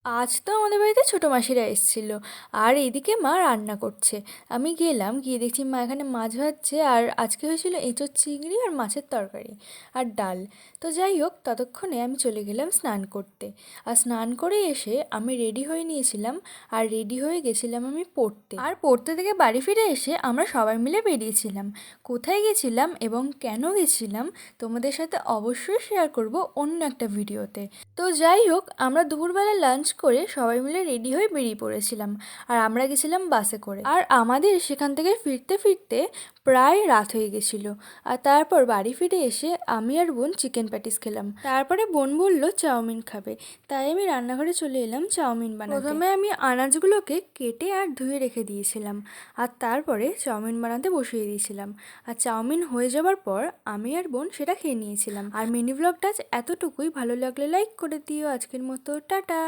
আজ তো আমাদের বাড়িতে ছোটো মাসিরা এসেছিল, আর এইদিকে মা রান্না করছে। আমি গেলাম, গিয়ে দেখছি মা এখানে মাছ ভাজছে, আর আজকে হয়েছিল এঁচোড় চিংড়ি আর মাছের তরকারি আর ডাল। তো যাই হোক, ততক্ষণে আমি চলে গেলাম স্নান করতে। আর স্নান করে এসে আমি রেডি হয়ে নিয়েছিলাম, আর রেডি হয়ে গেছিলাম আমি পড়তে। আর পড়তে থেকে বাড়ি ফিরে এসে আমরা সবাই মিলে বেরিয়েছিলাম। কোথায় গেছিলাম এবং কেন গেছিলাম তোমাদের সাথে অবশ্যই শেয়ার করব অন্য একটা ভিডিওতে। তো যাই হোক, আমরা দুপুরবেলা লাঞ্চ করে সবাই মিলে রেডি হয়ে বেরিয়ে পড়েছিলাম। আর আমরা গেছিলাম বাসে করে, আর আমাদের সেখান থেকে ফিরতে ফিরতে প্রায় রাত হয়ে গেছিলো। আর তারপর বাড়ি ফিরে এসে আমি আর বোন চিকেন প্যাটিস খেলাম। তারপরে বোন বলল চাউমিন খাবে, তাই আমি রান্নাঘরে চলে এলাম চাউমিন বানাতে। প্রথমে আমি আনাজগুলোকে কেটে আর ধুয়ে রেখে দিয়েছিলাম, আর তারপরে চাউমিন বানাতে বসিয়ে দিয়েছিলাম। আর চাউমিন হয়ে যাওয়ার পর আমি আর বোন সেটা খেয়ে নিয়েছিলাম। আর মিনি ব্লগটা এতটুকুই। ভালো লাগলে লাইক করে দিও। আজকের মতো টাটা।